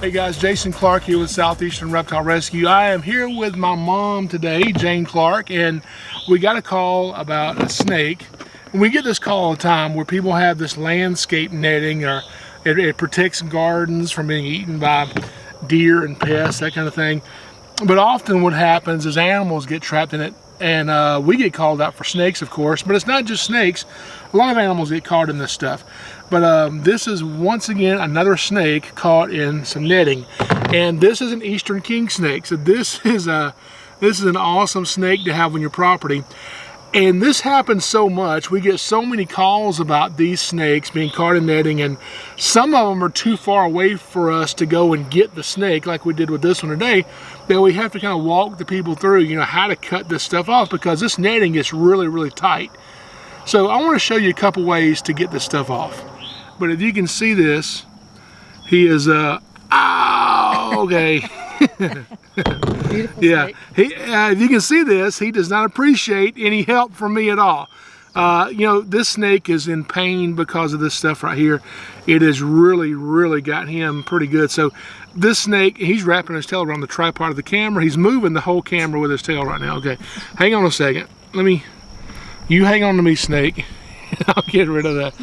Hey guys, Jason Clark here with Southeastern Reptile Rescue. I am here with my mom today, Jane Clark, and we got a call about a snake. And we get this call all the time where people have this landscape netting, or it protects gardens from being eaten by deer and pests, that kind of thing. But often what happens is animals get trapped in it, and we get called out for snakes, of course, but it's not just snakes. A lot of animals get caught in this stuff. But this is once again another snake caught in some netting, and this is an Eastern Kingsnake. So this is an awesome snake to have on your property. And this happens so much. We get so many calls about these snakes being caught in netting, and some of them are too far away for us to go and get the snake like we did with this one today, that we have to kind of walk the people through, you know, how to cut this stuff off, because this netting is really, really tight. So I want to show you a couple ways to get this stuff off. But if you can see this, he is, okay. Yeah, if you can see this, he does not appreciate any help from me at all. You know, this snake is in pain because of this stuff right here. It has really, really got him pretty good. So this snake, he's wrapping his tail around the tripod of the camera. He's moving the whole camera with his tail right now. Okay, hang on a second. You hang on to me, snake. I'll get rid of that.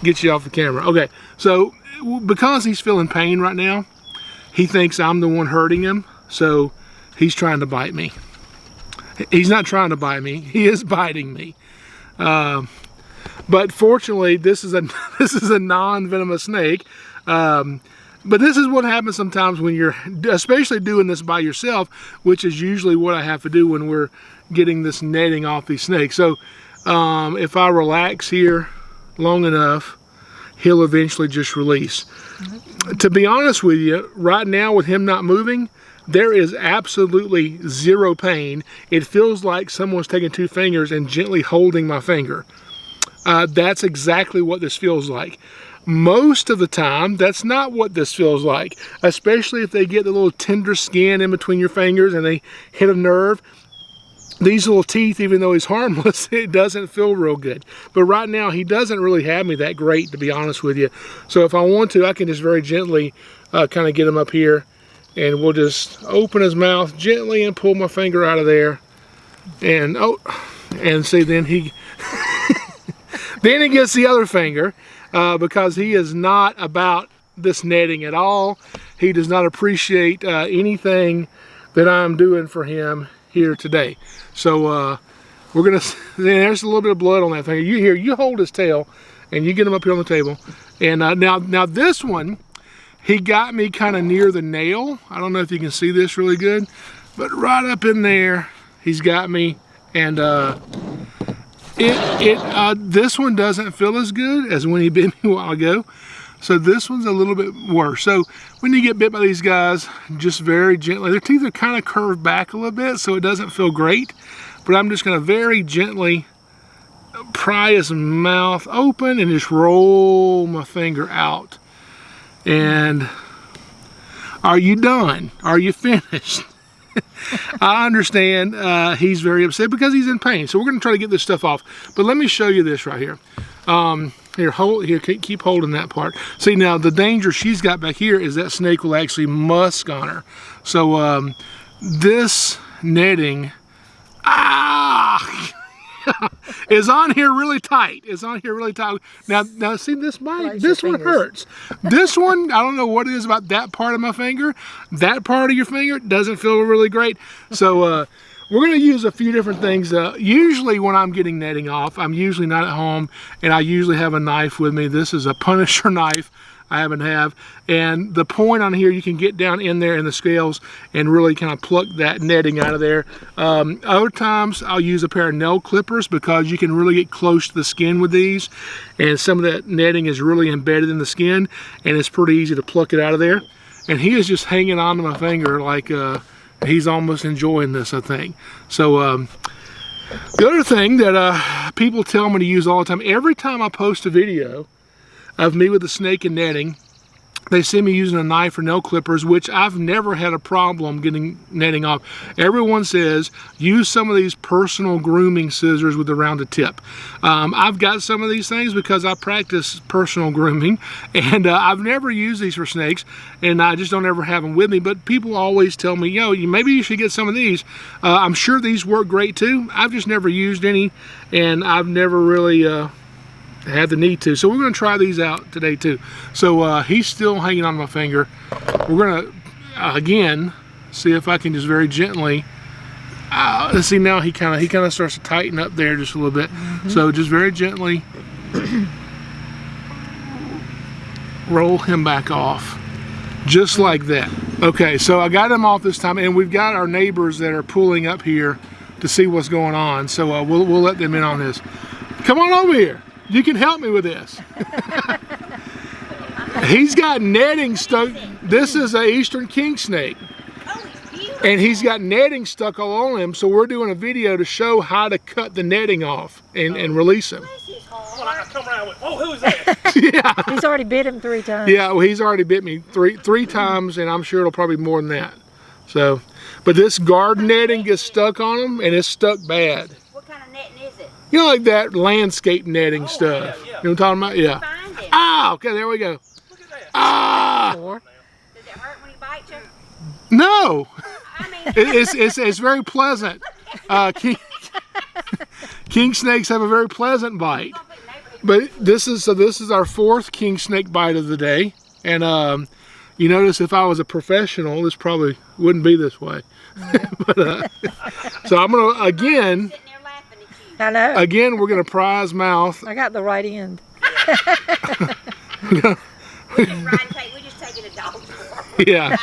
Get you off the camera. Okay, so because he's feeling pain right now, he thinks I'm the one hurting him, so he's trying to bite me. He's not trying to bite me, he is biting me. But fortunately, this is a non-venomous snake. But this is what happens sometimes when you're, especially doing this by yourself, which is usually what I have to do when we're getting this netting off these snakes. So if I relax here long enough, he'll eventually just release. To be honest with you, right now with him not moving, there is absolutely zero pain. It feels like someone's taking two fingers and gently holding my finger. That's exactly what this feels like. Most of the time, that's not what this feels like, especially if they get the little tender skin in between your fingers and they hit a nerve. These little teeth, even though he's harmless, it doesn't feel real good. But right now, he doesn't really have me that great, to be honest with you. So if I want to, I can just very gently kind of get him up here, and we'll just open his mouth gently and pull my finger out of there. And and see, then he then he gets the other finger, because he is not about this netting at all. He does not appreciate anything that I'm doing for him here today. So we're gonna, there's a little bit of blood on that finger. You hold his tail and you get him up here on the table. And now this one, he got me kind of near the nail. I don't know if you can see this really good, but right up in there, he's got me. And this one doesn't feel as good as when he bit me a while ago. So this one's a little bit worse. So when you get bit by these guys, just very gently, their teeth are kind of curved back a little bit, so it doesn't feel great. But I'm just gonna very gently pry his mouth open and just roll my finger out. And are you done? Are you finished? I understand he's very upset because he's in pain. So we're gonna try to get this stuff off. But let me show you this right here. Here, keep holding that part. See, now the danger she's got back here is that snake will actually musk on her. So this netting is on here really tight. It's on here really tight. Now see this bite? This one hurts. This one, I don't know what it is about that part of my finger. That part of your finger doesn't feel really great. So we're going to use a few different things. Usually when I'm getting netting off, I'm usually not at home, and I usually have a knife with me. This is a Punisher knife I happen to have. And the point on here, you can get down in there in the scales and really kind of pluck that netting out of there. Other times I'll use a pair of nail clippers because you can really get close to the skin with these. And some of that netting is really embedded in the skin, and it's pretty easy to pluck it out of there. And he is just hanging onto my finger like he's almost enjoying this, I think. So the other thing that people tell me to use all the time, every time I post a video of me with a snake and netting, They see me using a knife or nail clippers, which I've never had a problem getting netting off. Everyone says use some of these personal grooming scissors with the rounded tip. I've got some of these things because I practice personal grooming, and I've never used these for snakes, and I just don't ever have them with me. But people always tell me, yo, maybe you should get some of these. I'm sure these work great too. I've just never used any, and I've never really had the need to. So we're going to try these out today too. So he's still hanging on my finger. We're going to again see if I can just very gently let's see, now he kind of starts to tighten up there just a little bit. So just very gently roll him back off, just like that. Okay, so I got him off this time, and we've got our neighbors that are pulling up here to see what's going on. So we'll let them in on this. Come on over here. You can help me with this. He's got netting stuck. This is an Eastern Kingsnake. And he's got netting stuck all on him, so we're doing a video to show how to cut the netting off and release him. Oh, who is that? Yeah. He's already bit him 3 times. Yeah, well, he's already bit me three times, and I'm sure it'll probably be more than that. So, but this garden netting gets stuck on him, and it's stuck bad. What kind of netting is it? You know, like that landscape netting stuff. Yeah, yeah. You know what I'm talking about? Yeah. Find him. Ah, okay, there we go. Look at that. Ah! Does it hurt when he bites you? No! I mean, It's very pleasant. King snakes have a very pleasant bite. But this is our 4th king snake bite of the day. And you notice if I was a professional, this probably wouldn't be this way. But, so I'm going to, again, sitting there laughing at you. I know. again, we're going to pry his mouth. I got the right end. We just taking a dog for. Yeah.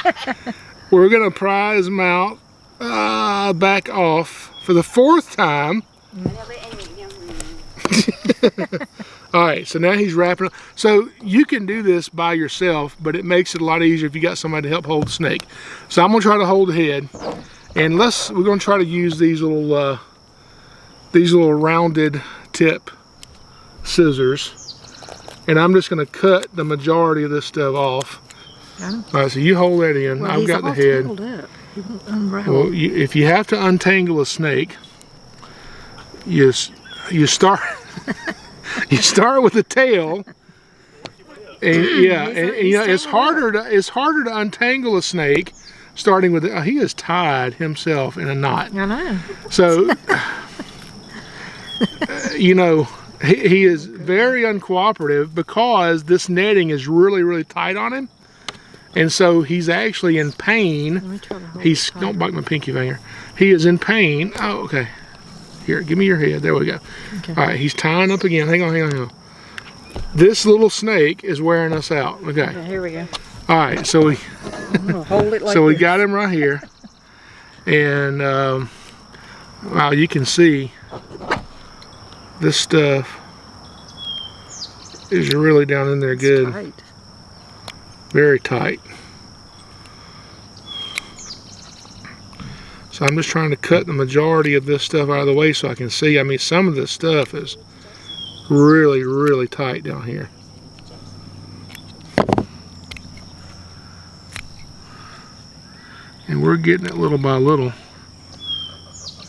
We're going to pry his mouth back off for the 4th time. All right, so now he's wrapping up. So you can do this by yourself, but it makes it a lot easier if you got somebody to help hold the snake. So I'm gonna try to hold the head, and we're gonna try to use these little rounded tip scissors, and I'm just gonna cut the majority of this stuff off. All right, so you hold that in. Well, I've got the head. Up. He won't unravel. Well, if you have to untangle a snake, you start you start with the tail, and yeah, and you know it's harder to untangle a snake starting with he is tied himself in a knot. I know. So you know he is very uncooperative because this netting is really tight on him, and so he's actually in pain. Let me try to hold it Don't bite my pinky finger. He is in pain. Oh, okay. Here, give me your head. There we go. Okay. All right, he's tying up again. Hang on. This little snake is wearing us out. Okay. Here we go. All right, so we Hold it like so we this. got him right here, and wow, you can see this stuff is really down in there good. It's tight. Very tight. So I'm just trying to cut the majority of this stuff out of the way so I can see. I mean, some of this stuff is really tight down here. And we're getting it little by little.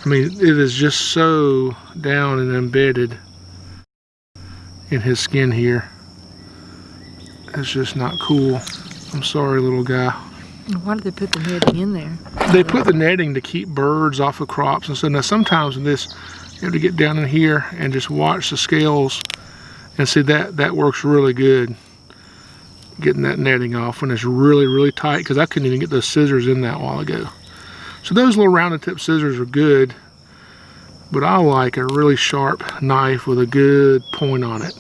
I mean, it is just so down and embedded in his skin here. It's just not cool. I'm sorry, little guy. Why did they put the netting in there? They put the netting to keep birds off of crops, and so now sometimes in this you have to get down in here and just watch the scales and see that works really good, getting that netting off when it's really tight, because I couldn't even get those scissors in that a while ago. So those little rounded tip scissors are good, but I like a really sharp knife with a good point on it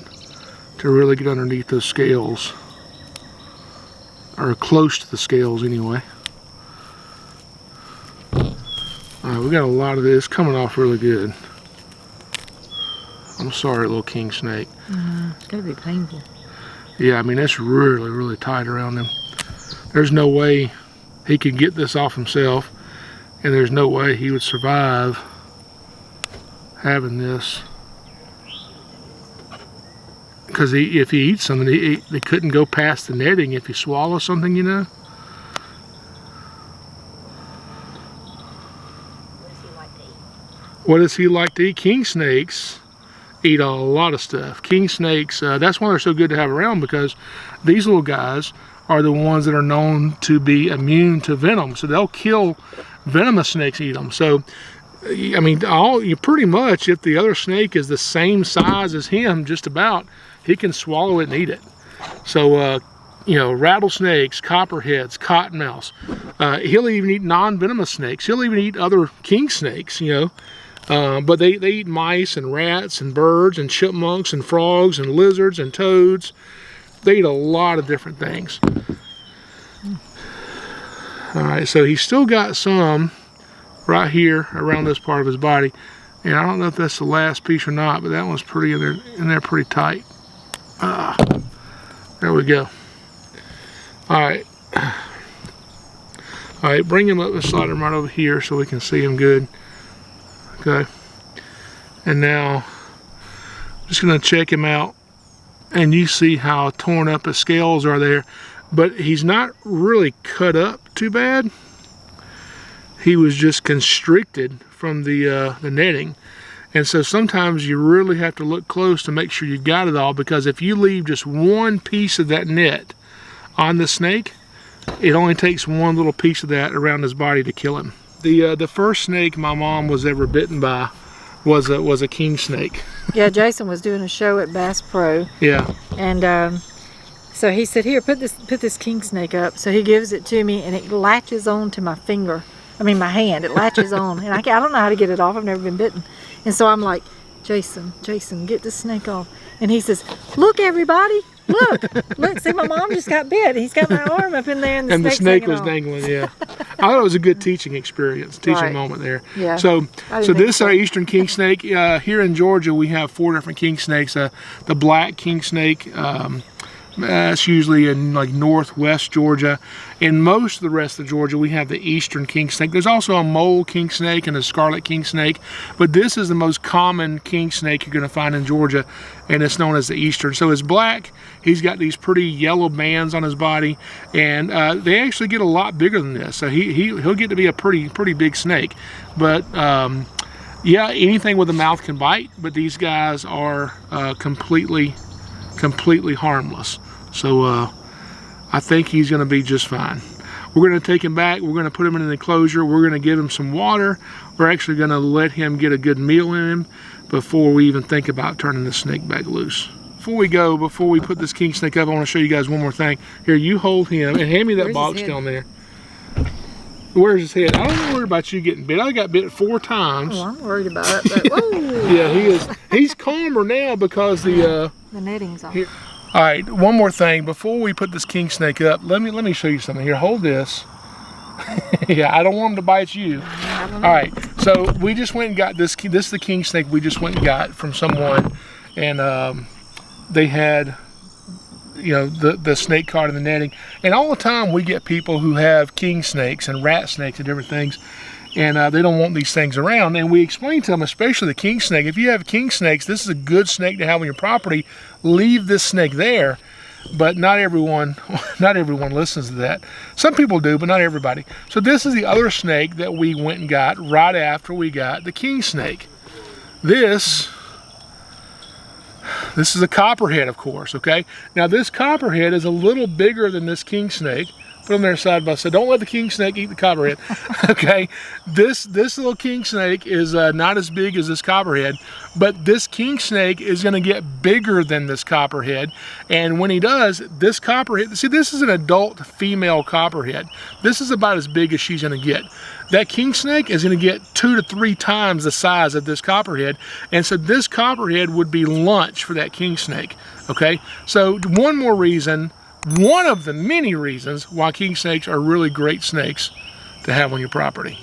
to really get underneath those scales, or close to the scales anyway. All right, we got a lot of this coming off really good. I'm sorry, little king snake. It's gotta be painful. Yeah, I mean, it's really tight around him. There's no way he could get this off himself, and there's no way he would survive having this because if he eats something, they couldn't go past the netting if he swallows something, you know. What does he like to eat? What does he like to eat? King snakes eat a lot of stuff. King snakes, that's why they're so good to have around, because these little guys are the ones that are known to be immune to venom. So they'll kill venomous snakes, eat them. So, I mean, you pretty much, if the other snake is the same size as him, just about, he can swallow it and eat it. So, you know, rattlesnakes, copperheads, cottonmouths. He'll even eat non-venomous snakes. He'll even eat other king snakes, you know. But they eat mice and rats and birds and chipmunks and frogs and lizards and toads. They eat a lot of different things. All right, so he's still got some right here around this part of his body. And I don't know if that's the last piece or not, but that one's pretty in there pretty tight. There we go. All right. All right, bring him up and slide him right over here so we can see him good. Okay, and now I'm just going to check him out, and you see how torn up his scales are there, but he's not really cut up too bad. He was just constricted from the netting, and so sometimes you really have to look close to make sure you got it all, because if you leave just one piece of that net on the snake, it only takes one little piece of that around his body to kill him. The first snake my mom was ever bitten by was a king snake. Yeah, Jason was doing a show at Bass Pro. Yeah. And so he said, "Here, put this king snake up." So he gives it to me, and it latches on to my finger. I mean, my hand. It latches on, and I don't know how to get it off. I've never been bitten, and so I'm like, Jason, get the snake off. And he says, "Look, everybody, look, see, my mom just got bit. He's got my arm up in there, and the snake was dangling." Yeah, I thought it was a good teaching experience, teaching moment there. Yeah. So this is our Eastern Kingsnake. Here in Georgia, we have 4 different king snakes. The black king snake. That's usually in like northwest Georgia. In most of the rest of Georgia, we have the Eastern Kingsnake. There's also a mole kingsnake and a scarlet kingsnake, but this is the most common kingsnake you're going to find in Georgia, and it's known as the Eastern. So it's black. He's got these pretty yellow bands on his body, and they actually get a lot bigger than this. So he'll get to be a pretty big snake. But yeah, anything with a mouth can bite, but these guys are completely harmless. So I think he's going to be just fine. We're going to take him back. We're going to put him in an enclosure. We're going to give him some water. We're actually going to let him get a good meal in him before we even think about turning the snake back loose. Before we put this king snake up, I want to show you guys one more thing. Here, you hold him and hand me that box down there. Where's his head? I don't worry about you getting bit. I got bit 4 times. Oh, I'm worried about it. But, whoa. Yeah, he's calmer now because the netting's off. Here. All right, one more thing before we put this king snake up. Let me show you something. Here, hold this. Yeah, I don't want him to bite you. All right, so we just went and got this. This is the king snake we just went and got from someone, and they had, you know, the snake caught in the netting. And all the time we get people who have king snakes and rat snakes and different things, and they don't want these things around. And we explain to them, especially the king snake, if you have king snakes, this is a good snake to have on your property. Leave this snake there. But not everyone listens to that. Some people do, but not everybody. So this is the other snake that we went and got right after we got the king snake. This is a copperhead, of course, okay? Now this copperhead is a little bigger than this king snake. Put them there side by side. Don't let the king snake eat the copperhead, okay? This little king snake is not as big as this copperhead, but this king snake is going to get bigger than this copperhead. And when he does, this copperhead, see, this is an adult female copperhead. This is about as big as she's going to get. That king snake is going to get 2 to 3 times the size of this copperhead, and so this copperhead would be lunch for that king snake, okay? So one more reason, one of the many reasons why king snakes are really great snakes to have on your property.